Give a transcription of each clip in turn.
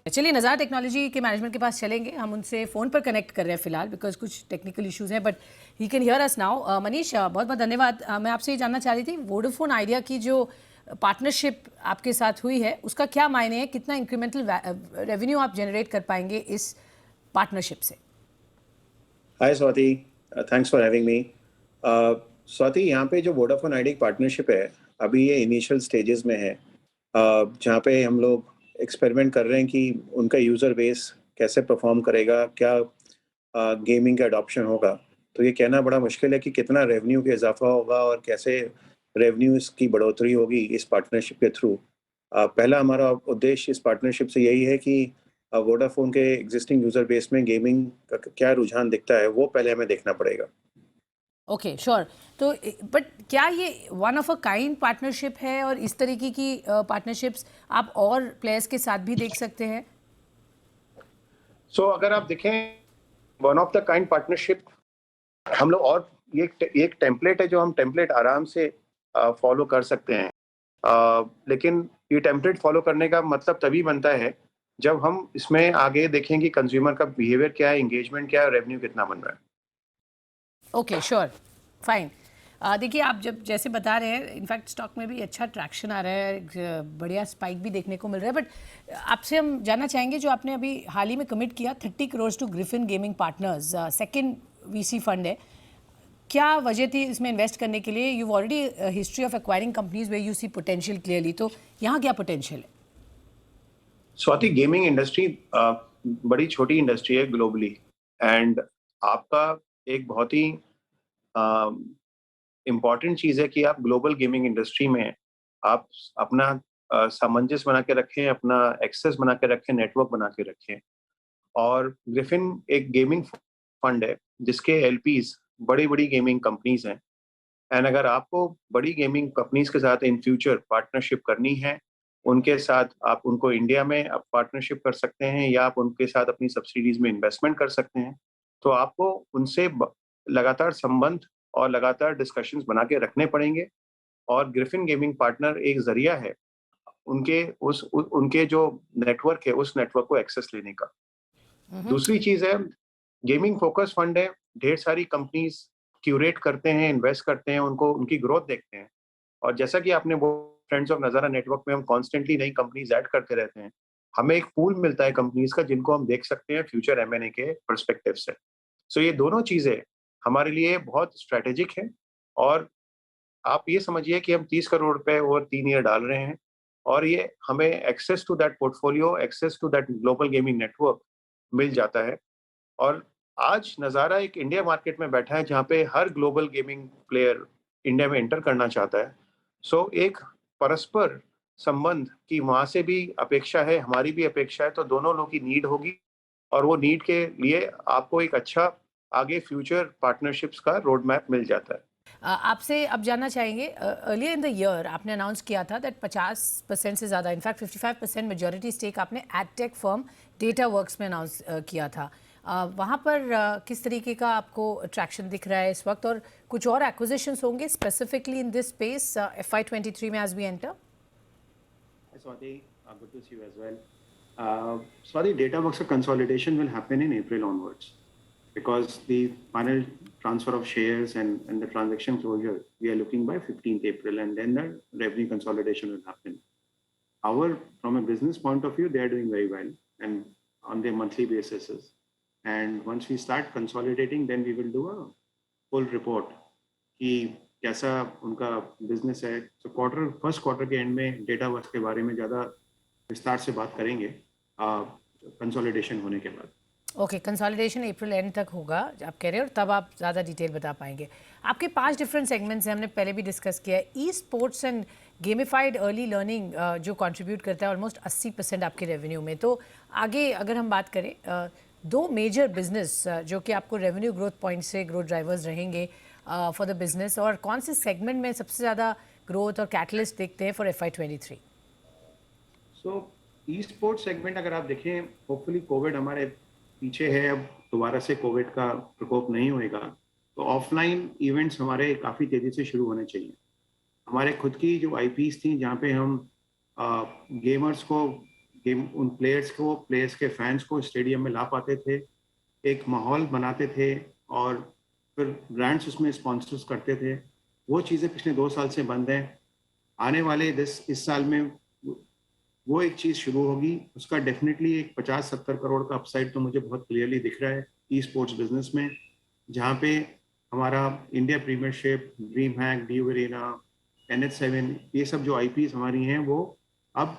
चलिए नज़ारा टेक्नोलॉजी के मैनेजमेंट के पास चलेंगे, हम उनसे फ़ोन पर कनेक्ट कर रहे हैं फ़िलहाल बिकॉज कुछ टेक्निकल इश्यूज़ हैं, but he can hear us now. Manish, बहुत बहुत धन्यवाद। मैं आपसे ये जानना चाह रही थी, वोडाफोन आइडिया की जो पार्टनरशिप आपके साथ हुई है उसका क्या मायने है, कितना इंक्रीमेंटल रेवेन्यू आप जनरेट कर पाएंगे इस पार्टनरशिप से? Hi Swati, thanks for having me. Swati, यहाँ पे जो वोडाफोन आइडिया की पार्टनरशिप है, अभी ये इनिशियल स्टेजेस में है, जहाँ पे हम लोग एक्सपेरिमेंट कर रहे हैं कि उनका यूज़र बेस कैसे परफॉर्म करेगा, क्या गेमिंग का अडॉप्शन होगा। तो ये कहना बड़ा मुश्किल है कि कितना रेवेन्यू का इजाफा होगा और कैसे रेवेन्यूज़ की बढ़ोतरी होगी इस पार्टनरशिप के थ्रू। पहला हमारा उद्देश्य इस पार्टनरशिप से यही है कि वोडाफोन के एग्जिस्टिंग यूज़र बेस में गेमिंग का क्या रुझान दिखता है, वो पहले हमें देखना पड़ेगा। Okay, sure. तो बट क्या ये one of a kind partnership है और इस तरीके की पार्टनरशिप्स आप और प्लेयर्स के साथ भी देख सकते हैं? अगर आप देखें, one of the kind partnership हम लोग, और ये एक टेम्पलेट है जो हम टेम्पलेट आराम से फॉलो कर सकते हैं। लेकिन ये टेम्पलेट फॉलो करने का मतलब तभी बनता है जब हम इसमें आगे देखें कि कंज्यूमर का बिहेवियर क्या है, एंगेजमेंट क्या है, रेवेन्यू कितना बन रहा है। Okay, sure, fine. देखिए, आप जब जैसे बता रहे हैं, इनफैक्ट स्टॉक में भी अच्छा ट्रैक्शन आ रहा है, बढ़िया स्पाइक भी देखने को मिल रहा है, बट आपसे हम जानना चाहेंगे, जो आपने अभी हाल ही में कमिट किया 30 crore to Griffin gaming partners, second VC fund है, क्या वजह थी इसमें इन्वेस्ट करने के लिए? You already history of acquiring companies way you see potential clearly, तो यहाँ क्या पोटेंशियल है? स्वाति, गेमिंग इंडस्ट्री बड़ी छोटी इंडस्ट्री है ग्लोबली, एंड आपका एक बहुत ही इम्पॉर्टेंट चीज़ है कि आप ग्लोबल गेमिंग इंडस्ट्री में आप अपना सामंजस्य बना के रखें, अपना एक्सेस बना के रखें, नेटवर्क बना के रखें। और ग्रिफिन एक गेमिंग फंड है जिसके एलपीज बड़ी बड़ी गेमिंग कंपनीज हैं। एंड अगर आपको बड़ी गेमिंग कंपनीज के साथ इन फ्यूचर पार्टनरशिप करनी है, उनके साथ आप उनको इंडिया में आप पार्टनरशिप कर सकते हैं या आप उनके साथ अपनी सब्सिडीज में इन्वेस्टमेंट कर सकते हैं। तो आपको उनसे लगातार संबंध और लगातार डिस्कशंस बना के रखने पड़ेंगे। और ग्रिफिन गेमिंग पार्टनर एक जरिया है उनके उनके जो नेटवर्क है, उस नेटवर्क को एक्सेस लेने का। दूसरी चीज है, गेमिंग फोकस फंड है, ढेर सारी कंपनीज क्यूरेट करते हैं, इन्वेस्ट करते हैं, उनको उनकी ग्रोथ देखते हैं। और जैसा कि आपने वो फ्रेंड्स ऑफ नजारा नेटवर्क में हम कॉन्स्टेंटली नई कंपनीज ऐड करते रहते हैं, हमें एक पूल मिलता है कंपनीज का जिनको हम देख सकते हैं फ्यूचर एमएनए के परस्पेक्टिव से। ये दोनों चीजें हमारे लिए बहुत स्ट्रेटेजिक है। और आप ये समझिए कि हम 30 करोड़ रुपए ओवर 3 ईयर डाल रहे हैं, और ये हमें access to that portfolio, access to that global gaming network मिल जाता है। और आज नज़ारा एक इंडिया मार्केट में बैठा है जहाँ पे हर ग्लोबल गेमिंग प्लेयर इंडिया में एंटर करना चाहता है। एक परस्पर संबंध की वहाँ से भी अपेक्षा है, हमारी भी अपेक्षा है, तो दोनों लोगों की नीड होगी। और वो नीड के लिए आपको एक अच्छा आगे फ्यूचर पार्टनरशिप्स का रोड मैप मिल जाता है। आपसे अब जानना चाहेंगे, अर्लियर इन द ईयर आपने अनाउंस किया था दैट 50% से ज़्यादा, इनफैक्ट 55% मेजॉरिटी स्टेक आपने एडटेक फर्म डेटा वर्क्स में अनाउंस किया था। वहाँ पर किस तरीके का आपको अट्रैक्शन दिख रहा है इस वक्त, और कुछ और एक्विजिशंस होंगे specifically in this space FY23 में as we enter? Swati, good to see you as well. Swati, Dataworks consolidation will happen in April onwards because the final transfer of shares and the transaction closure, we are looking by 15th April, and then the revenue consolidation will happen. From a business point of view, they are doing very well and on their monthly basis. And once we start consolidating, then we will do a full report कि कैसा उनका business है। First quarter के and में data works के बारे में ज़्यादा विस्तार से बात करेंगे कंसोलिडेशन होने के बाद। ओके, कंसोलिडेशन अप्रैल एंड तक होगा आप कह रहे हो, और तब आप ज़्यादा डिटेल बता पाएंगे। आपके 5 डिफरेंट सेगमेंट्स हैं, हमने पहले भी डिस्कस किया है। E sports and gamified early learning जो कंट्रीब्यूट करता है ऑलमोस्ट 80% आपके रेवेन्यू में। तो आगे अगर हम बात करें, दो मेजर बिजनेस जो कि आपको रेवेन्यू ग्रोथ पॉइंट से ग्रोथ ड्राइवर्स रहेंगे फॉर द बिजनेस, और कौन से सेगमेंट में सबसे ज़्यादा ग्रोथ और कैटलिस्ट देखते हैं for FY23? E sports segment अगर आप देखें, होपफुली कोविड हमारे पीछे है, अब दोबारा से कोविड का प्रकोप नहीं होएगा, तो ऑफलाइन इवेंट्स हमारे काफ़ी तेज़ी से शुरू होने चाहिए। हमारे खुद की जो आईपीज थी जहाँ पे हम गेमर्स को गेम उन प्लेयर्स के फैंस को स्टेडियम में ला पाते थे, एक माहौल बनाते थे और फिर ब्रांड्स उसमें स्पॉन्सर्स करते थे। वो चीज़ें पिछले 2 साल से बंद हैं। आने वाले इस साल में वो एक चीज़ शुरू होगी, उसका डेफिनेटली एक 50-70 करोड़ का अपसाइड तो मुझे बहुत क्लियरली दिख रहा है ई स्पोर्ट्स बिजनेस में, जहाँ पे हमारा India Premiership, dream hack, D Arena, NH7, ये सब जो IPs हमारी हैं वो अब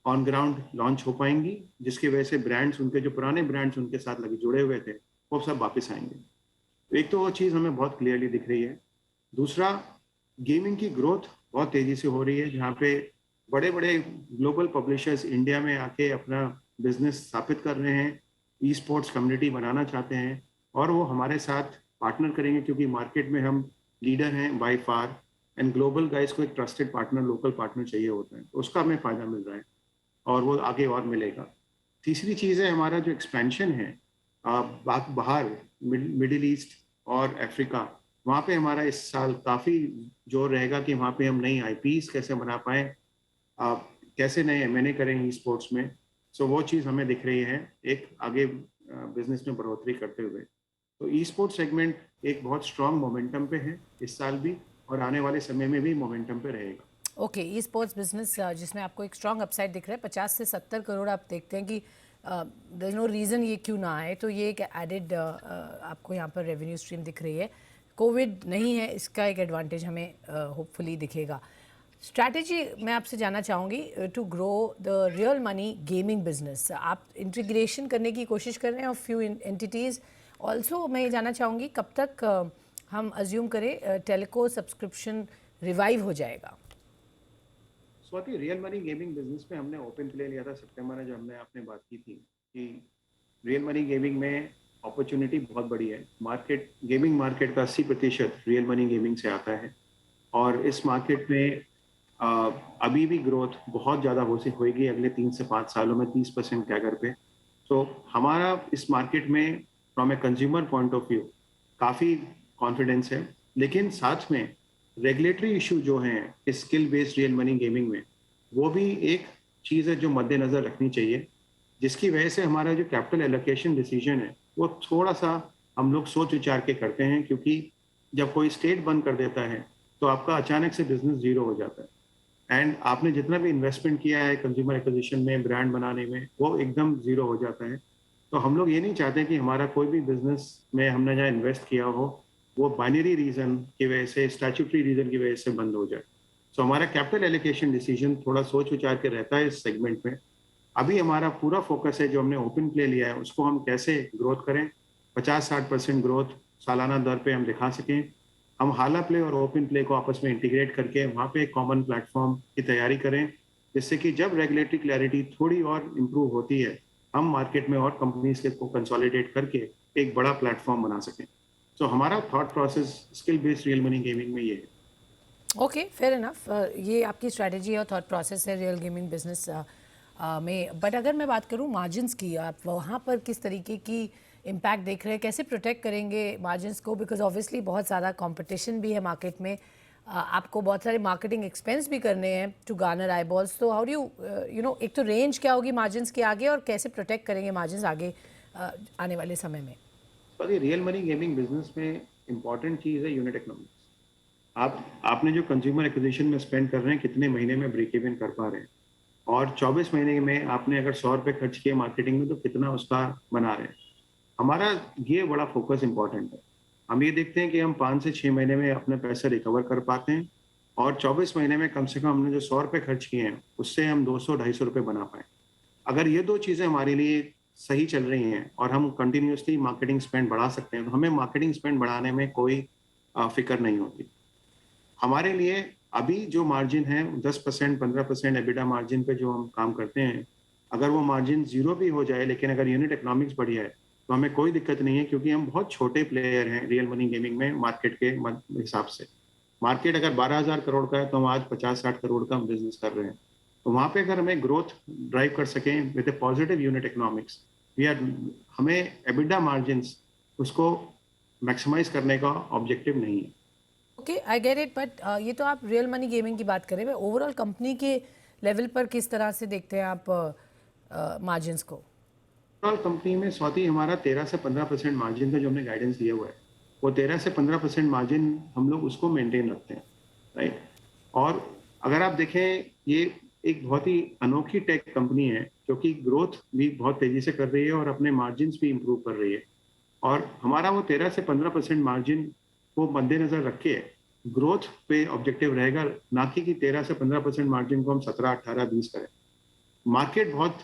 ऑन ग्राउंड लॉन्च हो पाएंगी, जिसकी वजह से ब्रांड्स, उनके जो पुराने ब्रांड्स उनके साथ लगे जुड़े हुए थे, वो सब वापस आएंगे। तो एक तो वो चीज़ हमें बहुत क्लियरली दिख रही है। दूसरा, गेमिंग की ग्रोथ बहुत तेजी से हो रही है, जहाँ पे बड़े बड़े ग्लोबल पब्लिशर्स इंडिया में आके अपना बिजनेस स्थापित कर रहे हैं, ई स्पोर्ट्स कम्युनिटी बनाना चाहते हैं और वो हमारे साथ पार्टनर करेंगे, क्योंकि मार्केट में हम लीडर हैं by far, and global guys को एक ट्रस्टेड पार्टनर, लोकल पार्टनर चाहिए होता है, तो उसका हमें फायदा मिल रहा है और वो आगे और मिलेगा। तीसरी चीज़ है हमारा जो एक्सपेंशन है बाहर, मिडिल ईस्ट और अफ्रीका, वहाँ पे हमारा इस साल काफ़ी जोर रहेगा कि वहाँ पे हम नई IPs कैसे बना पाएँ, कैसे नए M&A करें ई स्पोर्ट्स में। सो वो चीज़ हमें दिख रही है एक आगे बिजनेस में बढ़ोतरी करते हुए। तो ई स्पोर्ट्स सेगमेंट एक बहुत स्ट्रांग मोमेंटम पे है इस साल भी, और आने वाले समय में भी मोमेंटम पे रहेगा। ओके, ई स्पोर्ट्स बिजनेस जिसमें आपको एक स्ट्रॉन्ग अपसाइड दिख रहा है, 50 से 70 करोड़ आप देखते हैं कि देयर इज नो रीज़न ये क्यों ना आए, तो ये एक एडेड आपको यहाँ पर रेवेन्यू स्ट्रीम दिख रही है। कोविड नहीं है, इसका एक एडवांटेज हमें होपफुली दिखेगा। स्ट्रैटेजी मैं आपसे जानना चाहूँगी to grow the real money gaming business. आप इंटीग्रेशन करने की कोशिश कर रहे हैं ऑफ फ्यू एंटिटीज़। ऑल्सो मैं ये जानना चाहूँगी कब तक हम अज्यूम करें टेलीको सब्सक्रिप्शन रिवाइव हो जाएगा। Swati, real money gaming business में हमने ओपन प्ले लिया था सितंबर में, जब हमने आपने बात की थी कि रियल मनी गेमिंग में अपॉर्चुनिटी बहुत बड़ी है। गेमिंग मार्केट का 80% रियल मनी गेमिंग से आता है और इस मार्केट में अभी भी ग्रोथ बहुत ज़्यादा होगी अगले 3 से 5 सालों में, 30% कैगर पे। तो हमारा इस मार्केट में from a consumer point of view काफ़ी कॉन्फिडेंस है, लेकिन साथ में रेगुलेटरी इशू जो हैं skill based real money gaming में, वो भी एक चीज़ है जो मद्देनज़र रखनी चाहिए, जिसकी वजह से हमारा जो कैपिटल एलोकेशन डिसीजन है वो थोड़ा सा हम लोग सोच विचार के करते हैं, क्योंकि जब कोई स्टेट बंद कर देता है तो आपका अचानक से बिजनेस जीरो हो जाता है, एंड आपने जितना भी इन्वेस्टमेंट किया है कंज्यूमर एक्विजिशन में, ब्रांड बनाने में, वो एकदम जीरो हो जाता है। तो हम लोग ये नहीं चाहते कि हमारा कोई भी बिजनेस में हमने जहाँ इन्वेस्ट किया हो वो बाइनरी रीजन की वजह से, स्टैट्यूटरी रीजन की वजह से बंद हो जाए। सो हमारा कैपिटल एलोकेशन डिसीजन थोड़ा सोच विचार के रहता है इस सेगमेंट में। अभी हमारा पूरा फोकस है जो हमने ओपन प्ले लिया है उसको हम कैसे ग्रोथ करें, 50-60% ग्रोथ सालाना दर पे हम दिखा सकें। हम हाला प्ले और ओपन प्ले को आपस में इंटीग्रेट करके वहाँ पे एक कॉमन प्लेटफॉर्म की तैयारी करें, जिससे कि जब रेगुलेटरी क्लैरिटी थोड़ी और इम्प्रूव होती है, हम मार्केट में और कंपनीज के को कंसोलिडेट करके एक बड़ा प्लेटफॉर्म बना सकें। सो हमारा thought process skill based real money gaming में ये है। ओके, फेयर इनफ, ये आपकी स्ट्रैटेजी और थॉट प्रोसेस है रियल गेमिंग बिजनेस में। बट अगर मैं बात करूँ मार्जिन्स की, आप वहाँ पर किस तरीके की इम्पैक्ट देख रहे हैं, कैसे प्रोटेक्ट करेंगे मार्जिन्स को? बिकॉज ऑब्वियसली बहुत ज़्यादा कंपटीशन भी है मार्केट में, आपको बहुत सारे मार्केटिंग एक्सपेंस भी करने हैं टू गार्नर आई बॉल्स। तो हाउ डू यू नो, एक तो रेंज क्या होगी मार्जिन्स के आगे और कैसे प्रोटेक्ट करेंगे मार्जिन्स आगे आने वाले समय में? पर ये रियल मनी गेमिंग बिजनेस में इंपॉर्टेंट चीज़ है यूनिट इकोनॉमिक्स। आपने जो कंज्यूमर एक्विजिशन में स्पेंड कर रहे हैं, कितने महीने में ब्रेक इवन कर पा रहे हैं, और 24 महीने में आपने अगर 100 रुपये खर्च किए मार्केटिंग में तो कितना उसका बना रहे हैं। हमारा ये बड़ा फोकस इंपॉर्टेंट है। हम ये देखते हैं कि हम 5 से 6 महीने में अपने पैसे रिकवर कर पाते हैं, और 24 महीने में कम से कम हमने जो 100 रुपये खर्च किए हैं उससे हम 200-250 रुपये बना पाए। अगर ये दो चीज़ें हमारे लिए सही चल रही हैं और हम कंटिन्यूसली मार्केटिंग स्पेंड बढ़ा सकते हैं, तो हमें मार्केटिंग स्पेंड बढ़ाने में कोई फिक्र नहीं होती। हमारे लिए अभी जो मार्जिन है 10%, 15% एबिटा मार्जिन पे जो हम काम करते हैं, अगर वो मार्जिन जीरो भी हो जाए, लेकिन अगर यूनिट इकोनॉमिक्स बढ़िया है तो हमें कोई दिक्कत नहीं है, क्योंकि हम बहुत छोटे प्लेयर हैं रियल मनी गेमिंग में मार्केट के हिसाब से। मार्केट अगर 12,000 करोड़ का है तो हम आज 50-60 करोड़ का बिजनेस कर रहे हैं। तो वहाँ पे अगर हमें ग्रोथ ड्राइव कर सकें with A positive unit economics, हमें एबिटा मार्जिन्स उसको मैक्सिमाइज करने का ऑब्जेक्टिव नहीं है। Okay, I get it, but ये तो आप रियल मनी गेमिंग की बात करें, मैं ओवरऑल कंपनी के लेवल पर किस तरह से देखते हैं आप मार्जिन्स को? ओवरऑल कंपनी में स्वाति हमारा 13 से 15% मार्जिन का जो हमने गाइडेंस दिया हुआ है, वो 13 से 15% मार्जिन हम लोग उसको मेंटेन रखते हैं, राइट? और अगर आप देखें, ये एक बहुत ही अनोखी टेक कंपनी है जो कि ग्रोथ भी बहुत तेजी से कर रही है और अपने मार्जिन्स भी इम्प्रूव कर रही है। और हमारा वो 13 से 15% मार्जिन को मद्देनजर रख के ग्रोथ पे ऑब्जेक्टिव रहेगा, ना कि 13 से 15% मार्जिन को हम 17, 18, 20 करें। मार्केट बहुत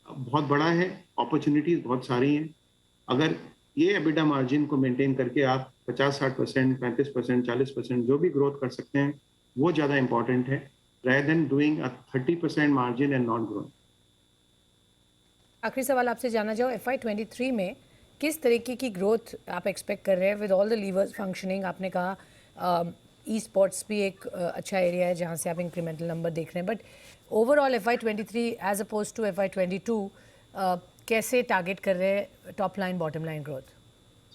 बहुत बड़ा है, अपॉर्चुनिटीज बहुत सारी हैं। अगर ये एबिटा मार्जिन को मेंटेन करके आप 50-60%, 35%, 40% जो भी ग्रोथ कर सकते हैं, वो ज़्यादा इंपॉर्टेंट है, rather than doing a 30% margin and not growing. आखिरी सवाल आपसे जानना चाहो, FY23 में किस तरीके की ग्रोथ आप एक्सपेक्ट कर रहे हैं with all the levers functioning? आपने कहा ई स्पोर्ट्स भी एक अच्छा एरिया है जहाँ से आप इंक्रीमेंटल नंबर देख रहे हैं, but overall FY23 as oppose to FY22 कैसे टारगेट कर रहे हैं top line bottom line growth?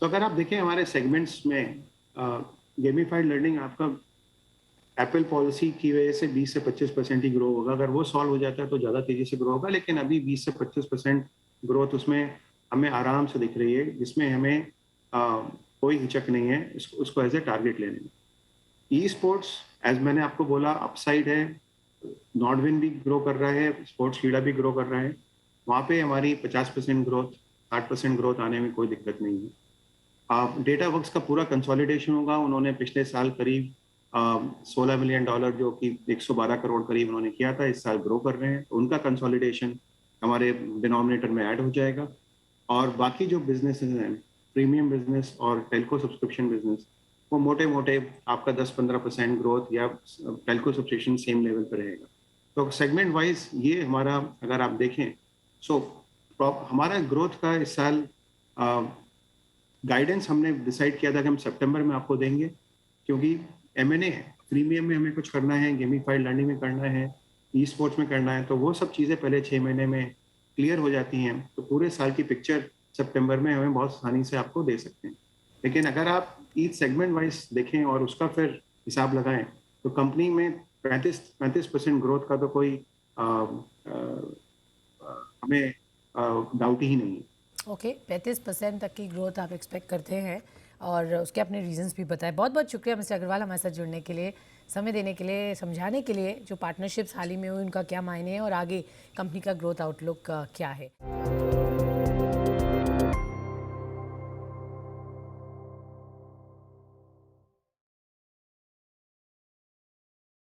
तो अगर आप देखें हमारे सेगमेंट्स में, गेमिफाइड लर्निंग आपका एप्पल पॉलिसी की वजह से 20 से 25% ही ग्रो होगा। अगर वो सॉल्व हो जाता है तो ज़्यादा तेजी से ग्रो होगा, लेकिन अभी 20 से 25% ग्रोथ उसमें हमें आराम से दिख रही है, जिसमें हमें कोई हिचक नहीं है उसको एज ए टारगेट लेने में। ई स्पोर्ट्स, एज मैंने आपको बोला, अपसाइड है। नॉर्डविन भी ग्रो कर रहा है, स्पोर्ट्स कीड़ा भी ग्रो कर रहा है। वहाँ पे हमारी 50% ग्रोथ, 60% ग्रोथ आने में कोई दिक्कत नहीं है। डेटा वर्क्स का पूरा कंसोलिडेशन होगा। उन्होंने पिछले साल करीब $16 मिलियन जो कि 112 करोड़ करीब उन्होंने किया था, इस साल ग्रो कर रहे हैं, तो उनका कंसोलिडेशन हमारे डिनोमिनेटर में ऐड हो जाएगा। और बाकी जो बिजनेसेस हैं, प्रीमियम बिजनेस और टेलको सब्सक्रिप्शन बिजनेस, वो मोटे मोटे आपका 10-15% ग्रोथ या टेलको सब्सक्रिप्शन सेम लेवल पर रहेगा। तो सेगमेंट वाइज ये हमारा, अगर आप देखें, सो हमारा ग्रोथ का इस साल गाइडेंस हमने डिसाइड किया था कि हम सितंबर में आपको देंगे, क्योंकि M&A है, प्रीमियम में हमें कुछ करना है, गेमिफाइड लर्निंग में करना है, ई स्पोर्ट्स में करना है, तो वो सब चीज़ें पहले 6 महीने में क्लियर हो जाती हैं, तो पूरे साल की पिक्चर सितंबर में हमें बहुत आसानी से आपको दे सकते हैं। लेकिन अगर आप ईच सेगमेंट वाइज देखें और उसका फिर हिसाब लगाएं, तो कंपनी में 35% ग्रोथ का तो कोई हमें डाउट ही नहीं है। ओके, 35% तक की ग्रोथ आप एक्सपेक्ट करते हैं और उसके अपने रीजंस भी बताए। बहुत बहुत शुक्रिया मिस्टर अग्रवाल हमारे साथ जुड़ने के लिए, समय देने के लिए, समझाने के लिए जो पार्टनरशिप्स हाल ही में हुई उनका क्या मायने है और आगे कंपनी का ग्रोथ आउटलुक क्या है।